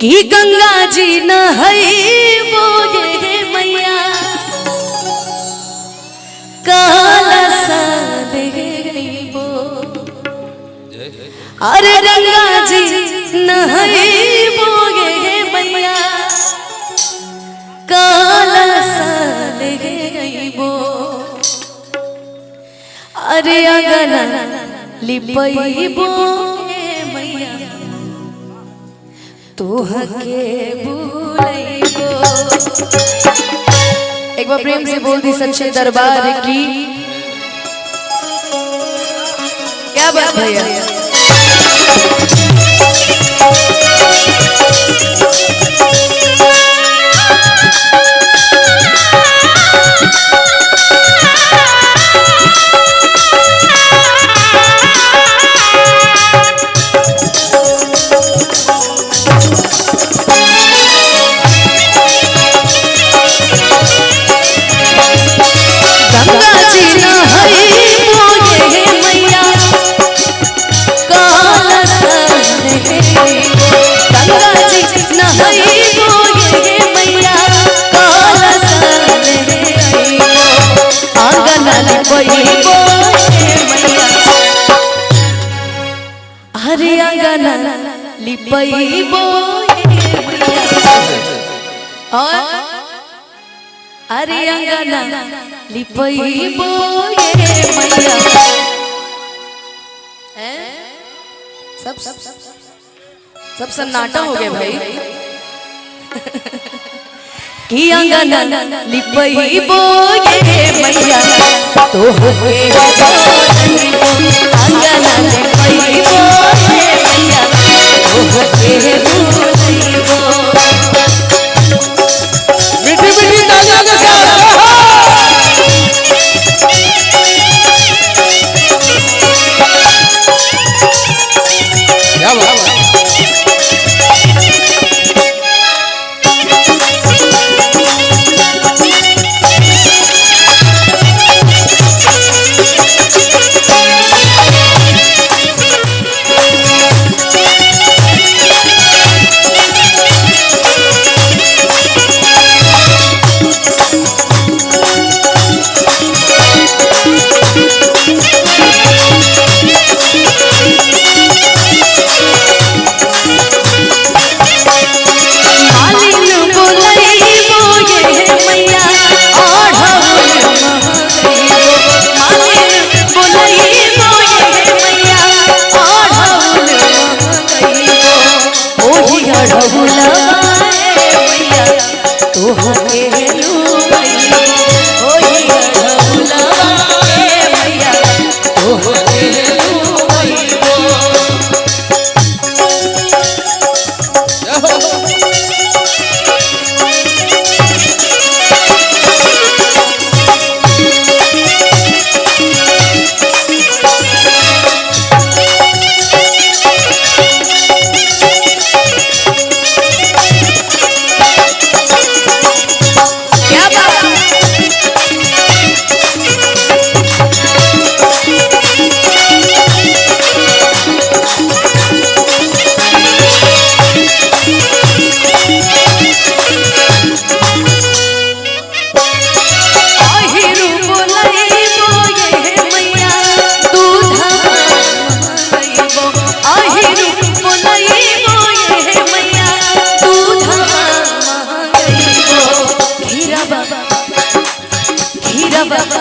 कि गंगा जी नहैबो गे मैया कलश देबो। अरे गंगा जी नहैबो गे मैया कलश देबो। अरे अगना लिपैबो मैया तोहके भूलैबो। एक बार प्रेम से बोल दी सच्चे दरबार की। क्या बात भैया। हरे अंगना लिपैबो और हरे अंगना लिपैबो मैया। सब सन्नाटा हो गया भाई। कि अंगना लिपैबो मैया तोहके भूलैबो। अंगना लिपैबो मैया तोहके भूलैबो। मीठी मीठी तालियों के साथ क्या बात है।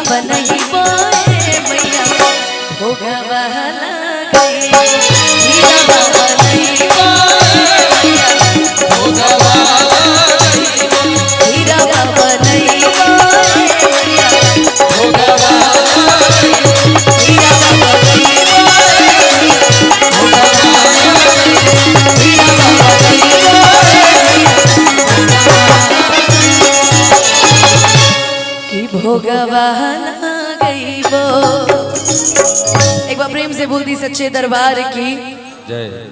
बनैबो मैया भोगवा लगई। हीरा बनैबो मैया भोगवा लगई। हीरा बनैबो मैया भोगवा लगई। हीरा बनैबो भोगवा लगई। हीरा बनैबो कि भोगवा लगैबो। एक बार प्रेम से बोल दी सच्चे दरबार की जय।